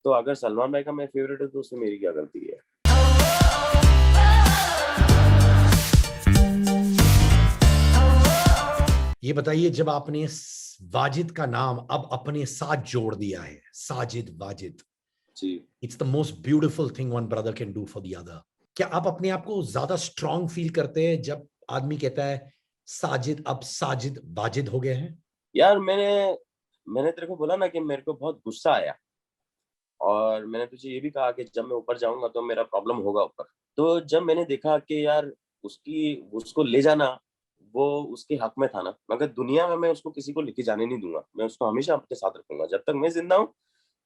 तो अगर सलमान भाई का मैं फेवरेट है तो उसमें मेरी क्या गलती है? ये बताइए, जब आपने वाजिद का नाम अब अपने साथ जोड़ दिया है, Sajid Wajid, ji. It's the most beautiful thing one brother can do for the other. क्या आप अपने आप को ज्यादा स्ट्रांग फील करते हैं जब आदमी कहता है साजिद अब साजिद वाजिद हो गए हैं? यार मैंने तेरे को बोला ना कि मेरे को बहुत गुस्सा आया, और मैंने तुझे ये भी कहा कि जब मैं ऊपर जाऊँगा तो मेरा प्रॉब्लम होगा ऊपर। तो जब मैंने देखा कि यार उसको ले जाना, वो उसके हक में था ना, मगर दुनिया में मैं उसको किसी को लेके जाने नहीं दूँगा। मैं उसको हमेशा अपने साथ रखूँगा। जब तक मैं ज़िंदा हूँ,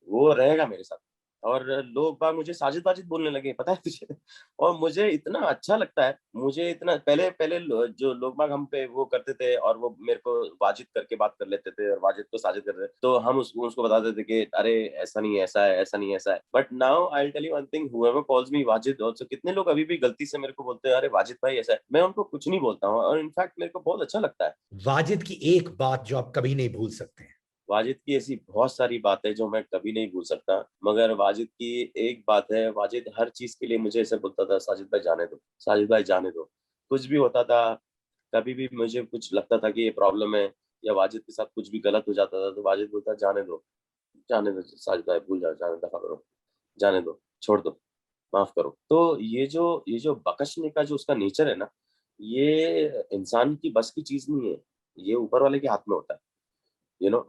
वो रहेगा मेरे साथ। और लोग बाग मुझे साजिद-वाजिद बोलने लगे, पता है तुझे? और मुझे इतना अच्छा लगता है, मुझे इतना पहले पहले लो जो लोग बाग हम पे वो करते थे, और वो मेरे को वाजिद करके बात कर लेते थे और वाजिद को साजिद करते थे। तो हम उसको उसको बताते थे कि अरे ऐसा नहीं है, ऐसा है, ऐसा नहीं है, ऐसा है। But now I will tell you one thing, whoever calls me Wajid also, कितने लोग अभी भी गलती से मेरे को बोलते हैं, अरे वाजिद भाई ऐसा है। मैं उनको कुछ नहीं बोलता हूँ, और इनफैक्ट मेरे को बहुत अच्छा लगता है। वाजिद की एक बात जो आप कभी नहीं भूल सकते हैं? वाजिद की ऐसी बहुत सारी बातें जो मैं कभी नहीं भूल सकता, मगर वाजिद की एक बात है, वाजिद हर चीज़ के लिए मुझे ऐसे बोलता था, "साजिद भाई जाने दो, साजिद भाई जाने दो।" कुछ भी होता था, कभी भी मुझे कुछ लगता था कि ये प्रॉब्लम है, या वाजिद के साथ कुछ भी गलत हो जाता था, तो वाजिद बोलता, जाने दो साजिद भाई, भूल जाओ, जाने दफ़ा करो, जाने दो, छोड़ दो, माफ़ करो।" तो ये जो बख़शने का जो उसका नेचर है ना, ये इंसान की बस की चीज़ नहीं है, ये ऊपर वाले के हाथ में होता है।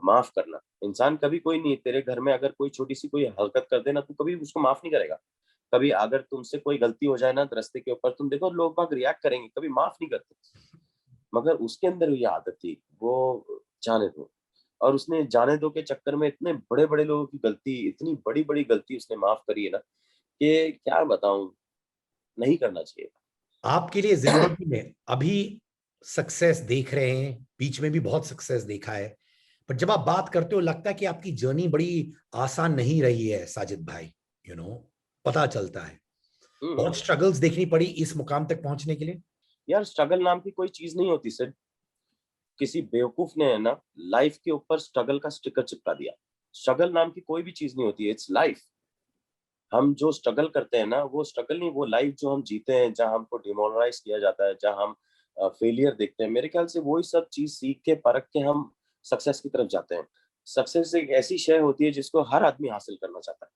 माफ करना। इंसान कभी कोई नहीं, तेरे घर में अगर कोई छोटी-सी कोई हरकत कर दे ना, तू कभी उसको माफ नहीं करेगा। कभी अगर तुमसे कोई गलती हो जाए ना रास्ते के ऊपर, तुम देखो लोग बाग रिएक्ट करेंगे, कभी माफ नहीं करते। मगर उसके अंदर ये आदत थी, वो जाने दो। और उसने जाने दो के चक्कर में इतने बड़े-बड़े लोगों की गलती, इतनी बड़ी-बड़ी गलती उसने माफ करी है ना, कि क्या बताऊँ, नहीं करना चाहिए था। आपके लिए जिंदगी में अभी सक्सेस देख रहे हैं, बीच में भी बहुत सक्सेस देखा है, पर जब आप बात करते हो लगता है कि आपकी जर्नी बड़ी आसान नहीं रही है साजिद भाई। यू नो पता चलता है हुँ। बहुत स्ट्रगल्स देखनी पड़ी इस मुकाम तक पहुंचने के लिए। यार स्ट्रगल नाम की कोई चीज़ नहीं होती सिर्फ़, किसी बेवकूफ ने है ना लाइफ के ऊपर स्ट्रगल का स्टिकर चिपका दिया। स्ट्रगल नाम की कोई भी चीज़ नहीं होती है, इट्स लाइफ। हम जो स्ट्रगल करते हैं ना, वो स्ट्रगल नहीं, वो लाइफ जो हम जीते हैं, जहाँ हमको डिमोरलाइज़ किया जाता है, जहाँ हम फेलियर देखते हैं, मेरे ख्याल से वही सब चीज़ सीख के, परख के हम सक्सेस की तरफ जाते हैं। सक्सेस एक ऐसी शय होती है जिसको हर आदमी हासिल करना चाहता है।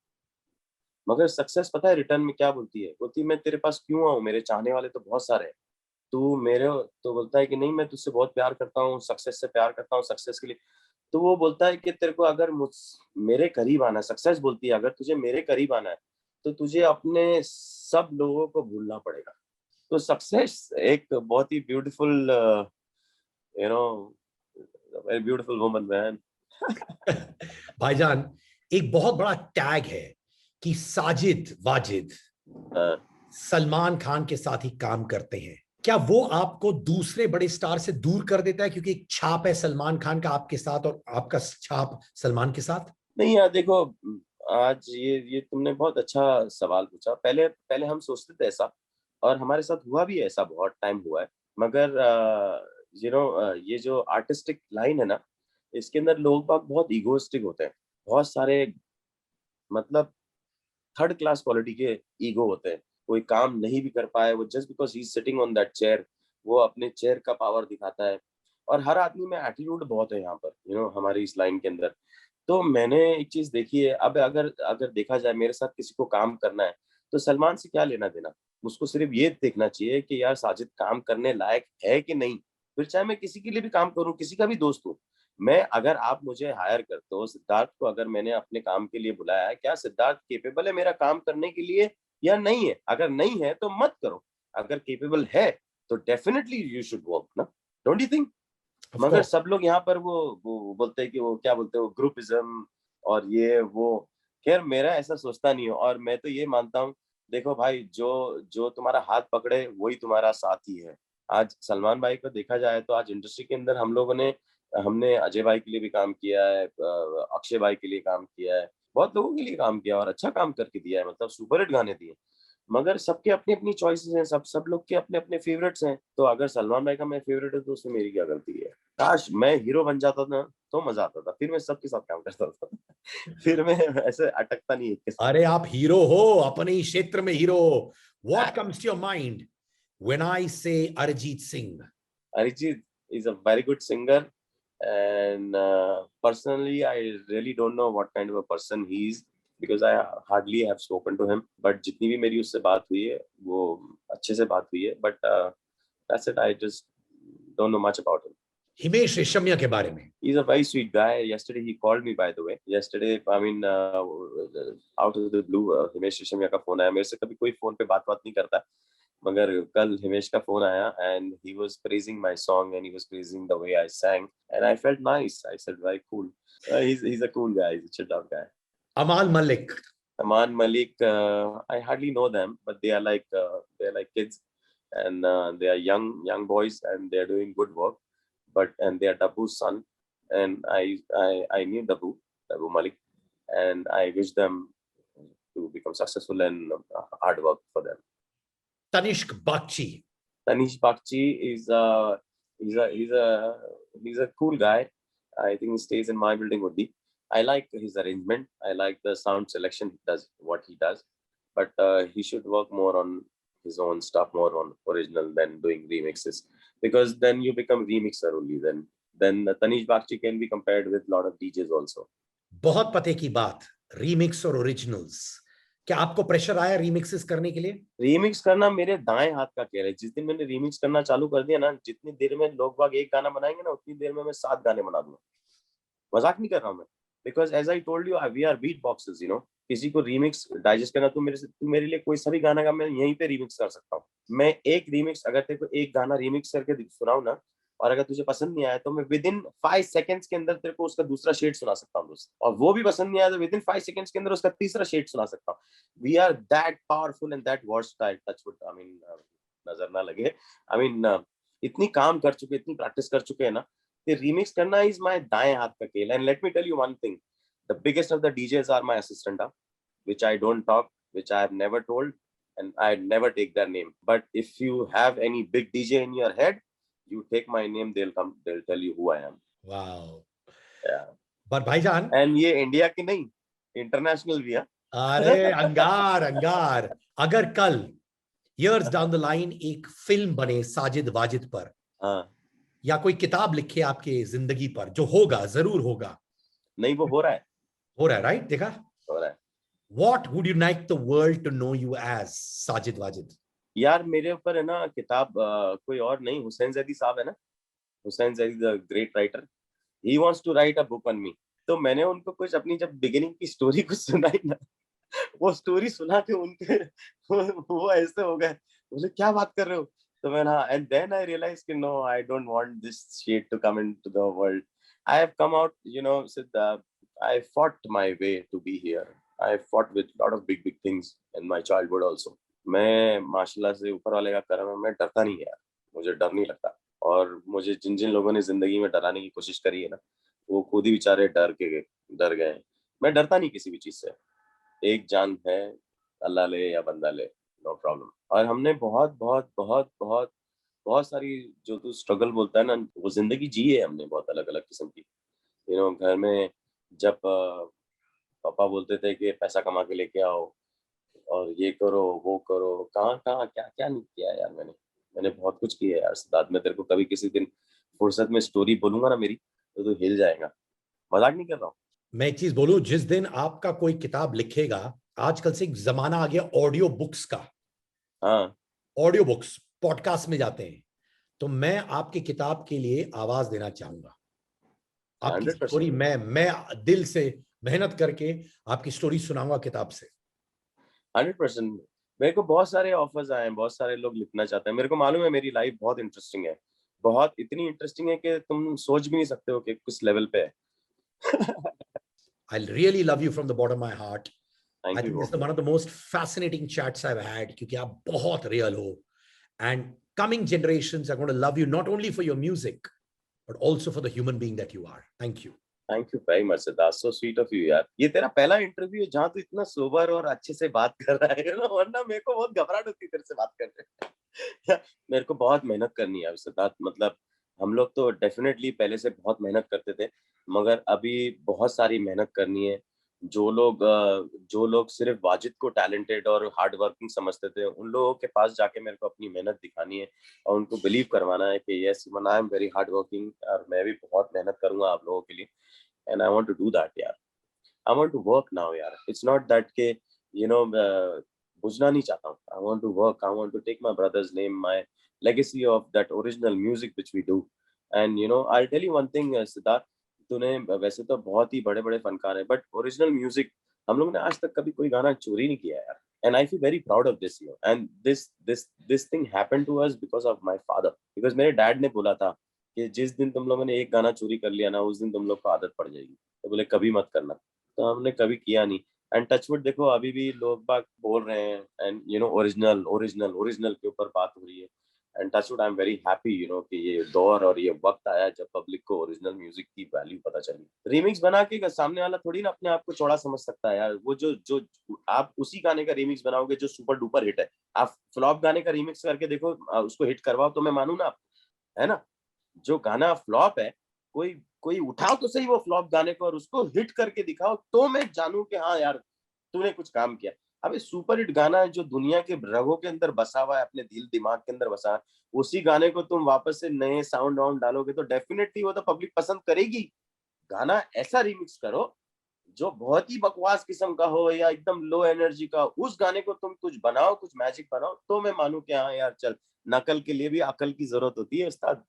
मगर सक्सेस पता है रिटर्न में क्या बोलती है? बोलती है, मैं तेरे पास क्यों आऊँ? मेरे चाहने वाले तो बहुत सारे हैं। तू मेरे तो बोलता है कि नहीं, मैं तुझसे बहुत प्यार करता हूँ, सक्सेस से प्यार करता हूँ, सक्सेस के लिए। तो वो बोलता है कि तेरे को अगर मेरे करीब आना है, सक्सेस बोलती है अगर तुझे मेरे करीब आना है, तो तुझे अपने सब लोगों को भूलना पड़ेगा। तो सक्सेस एक बहुत ही beautiful you know very beautiful woman man. भाईजान, एक बहुत बड़ा टैग है कि साजिद वाजिद हाँ। सलमान खान के साथ ही काम करते हैं। क्या वो आपको दूसरे बड़े स्टार से दूर कर देता है क्योंकि एक छाप है सलमान खान का आपके साथ और आपका छाप सलमान के साथ? नहीं यार देखो, आज ये तुमने बहुत अच्छा सवाल पूछा। पहले पहले हम सोचते थे ऐसा, और हमारे साथ हुआ भी है ऐसा, बहुत टाइम हुआ है। मगर ये जो आर्टिस्टिक लाइन है ना, इसके अंदर लोग बाग बहुत इगोइस्टिक होते हैं। बहुत सारे, मतलब थर्ड क्लास क्वालिटी के ईगो होते हैं। कोई काम नहीं भी कर पाए, वो just because he is sitting on that chair, वो अपने चेयर का पावर दिखाता है। और हर आदमी में एटीट्यूड बहुत है यहाँ पर, हमारी इस लाइन के अंदर। तो मैंने एक चीज़ देखी है, अब अगर अगर देखा जाए मेरे साथ किसी को काम करना है, तो सलमान से क्या लेना-देना? उसको सिर्फ़ ये देखना चाहिए कि यार साजिद काम करने लायक है कि नहीं? फिर चाहे मैं किसी के लिए भी काम करूँ, किसी का भी दोस्त हूँ। मैं अगर आप मुझे हायर करते हो, सिद्धार्थ को अगर मैंने अपने काम के लिए बुलाया है, क्या सिद्धार्थ कैपेबल है मेरा काम करने के लिए या नहीं है? अगर नहीं है, तो मत करो। अगर कैपेबल है, तो डेफिनिटली यू शुड वर्क ना, डोंट यू थिंक? ऑफ मगर कोर्स। सब लोग यहाँ पर वो बोलते हैं कि वो क्या बोलते हैं, वो ग्रुपिज़्म और ये वो। ख़ैर मेरा ऐसा सोचता नहीं हूँ, और मैं तो ये मानता हूँ, देखो भाई, जो जो तुम्हारा हाथ पकड़े वही तुम्हारा साथी है। आज सलमान भाई को देखा जाए तो आज इंडस्ट्री के अंदर हमने अजय भाई के लिए भी काम किया है, अक्षय भाई के लिए काम किया है, बहुत लोगों के लिए काम किया और अच्छा काम करके दिया है, मतलब सुपर हिट गाने दिए। मगर सबके अपनी अपनी चॉइसेस हैं, सब लोग के अपने अपने फेवरेट्स हैं। तो अगर सलमान भाई का मैं फेवरेट है तो उसमें मेरी क्या गलती है? काश मैं हीरो बन जाता ना तो मजा आता था, फिर मैं सबके साथ काम करता था। फिर मैं ऐसे अटकता नहीं एक के साथ। अरे आप हीरो हो, अपने ही क्षेत्र में हीरो हो। What comes to your mind when I say Arijit Singh? Arijit is a very good singer, and personally, I really don't know what kind of a person he is because I hardly have spoken to him. But जितनी भी मेरी उससे बात हुई है, वो अच्छे से बात हुई है. But that's it. I just don't know much about him. Himesh Reshammiya के बारे में? He's a very sweet guy. Yesterday he called me, by the way. Yesterday, I mean, out of the blue, Himesh Reshammiya का फोन आया मेरे से। कभी कोई फोन पे बात नहीं करता, मगर कल हिमेश का फोन आया and he was praising my song and he was praising the way I sang and I felt nice. I said, very cool. He's a cool guy. He's a chilled out guy. Aman Malik? Aman Malik, I hardly know them, but they are like kids, and they are young boys, and they are doing good work. And they are Dabu's son, and I knew Dabu Malik, and I wish them to become successful and hard work for them. Tanishq Bagchi? Tanish Bakchi is he's a cool guy. I think he stays in my building only. I like his arrangement. I like the sound selection. He does what he does, but he should work more on his own stuff, more on original than doing remixes, because then you become remixer only. Then Tanish Bakchi can be compared with a lot of DJs also. बहुत पते की बात, remix और originals. क्या आपको pressure आया remixes करने के लिए? रीमिक्स करना मेरे दाएं हाथ का खेल है। जिस दिन मैंने रीमिक्स करना चालू कर दिया ना, जितनी देर में लोग बाग एक गाना बनाएंगे ना, उतनी देर में मैं 7 गाने बना दूंगा। मजाक नहीं कर रहा हूँ मैं, because as I told you, we are beat boxes, you know. किसी को रीमिक्स डाइजेस्ट करना, तू मेरे लिए कोई सभी गाना का मैं यहीं पे रीमिक्स कर सकता हूँ। मैं एक रीमिक्स, अगर तेरे को एक गाना रीमिक्स करके सुनाऊं ना, और अगर तुझे पसंद नहीं आया तो मैं विद इन 5 सेकंड्स के अंदर तेरे को उसका दूसरा शेड सुना सकता हूँ दोस्त। और वो भी पसंद नहीं आया तो विद इन 5 सेकंड्स के अंदर उसका तीसरा शेड सुना सकता हूँ। We are that powerful and that versatile, touch wood, I mean, नजर ना लगे, आई मीन, इतनी काम कर चुके, इतनी प्रैक्टिस कर चुके हैं ना, remix करना is my दाएं हाथ का खेल। And let me tell you one thing, the biggest of the DJs are my assistant, which I don't talk, which I have never told, and I never take their name. But if you have any big DJ in your head, you take my name, they'll tell you who I am. Wow. Yeah. पर भाईजान, And ये India की नहीं, international भी है। अरे अंगार, अगर कल years down the line एक फिल्म बने साजिद वाजिद पर, हाँ, या कोई किताब लिखे आपके जिंदगी पर, जो होगा, जरूर होगा। नहीं, वो हो रहा है, राइट? देखा? हो रहा है। What would you like the world to know you as, Sajid Wajid? यार मेरे ऊपर है ना किताब, कोई और नहीं, हुसैन जैदी साहब है ना, Hussain Zaidi the great writer, he wants to write a book on me. तो मैंने उनको कुछ अपनी जब बिगिनिंग की स्टोरी कुछ सुनाई ना, वो स्टोरी सुना के उनके वो ऐसे हो गए, बोले क्या बात कर रहे हो? तो मैंने, एंड देन आई रियलाइज कि no, I don't want this shit to come into the world. I have come out, you know, Sid, I fought my way to be here. I fought with lot of big big things in my childhood also. मैं माशाल्लाह से ऊपर वाले का करम है, मैं डरता नहीं यार, मुझे डर नहीं लगता। और मुझे जिन जिन लोगों ने जिंदगी में डराने की कोशिश करी है ना, वो खुद ही बेचारे डर गए। मैं डरता नहीं किसी भी चीज से। एक जान है, अल्लाह ले या बंदा ले, नो प्रॉब्लम। और हमने बहुत बहुत बहुत बहुत बहुत सारी, जो तू स्ट्रगल बोलता है ना, वो जिंदगी जी है हमने, बहुत अलग अलग किस्म की। यू नो, घर में जब पापा बोलते थे कि पैसा कमा के लेके आओ और ये करो वो करो, कहाँ कहाँ क्या क्या नहीं किया यार मैंने बहुत कुछ किया यार सिद्धार्थ। मैं तेरे को कभी किसी दिन फुर्सत में स्टोरी बोलूंगा ना मेरी, तो तू हिल जाएगा। मजाक नहीं कर रहा हूँ। मैं एक चीज बोलूं, जिस दिन आपका कोई किताब लिखेगा, आजकल से एक जमाना आ गया ऑडियो बुक्स का। हाँ, ऑडियो बुक्स पॉडकास्ट में जाते हैं, तो मैं आपकी किताब के लिए आवाज देना चाहूंगा। आपकी 100%। स्टोरी मैं दिल से मेहनत करके आपकी स्टोरी सुनाऊंगा किताब से। 100%। मेरे को बहुत सारे ऑफर्स आए हैं, बहुत सारे लोग लिखना चाहते हैं। मेरे को मालूम है मेरी लाइफ बहुत इंटरेस्टिंग है, बहुत इतनी इंटरेस्टिंग है कि तुम सोच भी नहीं सकते हो कि किस लेवल पे है। I really love you from the bottom of my heart. I thank you think this bro. is one of the most fascinating chats I've had, क्योंकि आप बहुत real हो, and coming generations are going to love you not only for your music but also for the human being that you are. Thank you. Thank you very much Siddharth, so sweet of you यार। ये तेरा पहला interview है जहाँ तू इतना sober और अच्छे से बात कर रहा है ना, वरना मेरे को बहुत घबराहट होती है तेरे से बात करने। मेरे को बहुत मेहनत करनी है सिद्धार्थ, मतलब हम लोग तो डेफिनेटली पहले से बहुत मेहनत करते थे, मगर अभी बहुत सारी मेहनत करनी है। जो लोग सिर्फ वाजिद को टैलेंटेड और हार्ड वर्किंग समझते थे, उन लोगों के पास जाके मेरे को अपनी मेहनत दिखानी है और उनको बिलीव करवाना है कि यस मन आई एम वेरी हार्ड वर्किंग और मैं भी बहुत मेहनत करूंगा आप लोगों के लिए। And I want to do that यार, I want to work now यार। इट्स नॉट दैट के यू नो बुझना नहीं चाहता हूँ, I want to work, I want to take my brother's name, my legacy of that original music which we do. And I tell you one thing Siddharth, तूने वैसे तो बहुत ही बड़े बड़े फनकार हैं, बट ओरिजिनल म्यूजिक हम लोग ने आज तक कभी कोई गाना चोरी नहीं किया यार। And I feel very proud of this, and this thing happened to us because of my father, because मेरे डैड ने बोला था कि जिस दिन तुम लोगों ने एक गाना चोरी कर लिया ना, उस दिन तुम लोग को आदत पड़ जाएगी, तो बोले कभी मत करना। तो हमने कभी किया नहीं। एंड टचवुड देखो अभी भी लोग बाग बोल रहे हैं, एंड ओरिजिनल ओरिजिनल ओरिजिनल के ऊपर बात हो रही है। And touch wood I am very happy कि ये दौर और ये वक्त आया जब पब्लिक को ओरिजिनल म्यूजिक की वैल्यू पता चली। रीमिक्स बना के सामने वाला थोड़ी ना अपने आप को चौड़ा समझ सकता है यार। वो जो जो आप उसी गाने का रीमिक्स बनाओगे जो सुपर डुपर हिट है, आप फ्लॉप गाने का रीमिक्स करके देखो, उसको हिट करवाओ तो मैं मानू ना आपको, है ना। जो गाना फ्लॉप है, कोई कोई उठाओ तो सही वो फ्लॉप गाने को और उसको हिट करके दिखाओ, तो मैं जानूं कि हाँ यार तूने कुछ काम किया। अबे सुपर हिट गाना है जो दुनिया के रगों के अंदर बसा हुआ है, अपने दिल दिमाग के अंदर बसा है, उसी गाने को तुम वापस से नए साउंड वाउंड डालोगे तो डेफिनेटली वो तो पब्लिक पसंद करेगी। गाना ऐसा रिमिक्स करो जो बहुत ही बकवास किस्म का हो या एकदम लो एनर्जी का, उस गाने को तुम कुछ बनाओ, कुछ मैजिक बनाओ, तो मैं मानूं कि हाँ यार चल, नकल के लिए भी अकल की जरूरत होती है उस्ताद।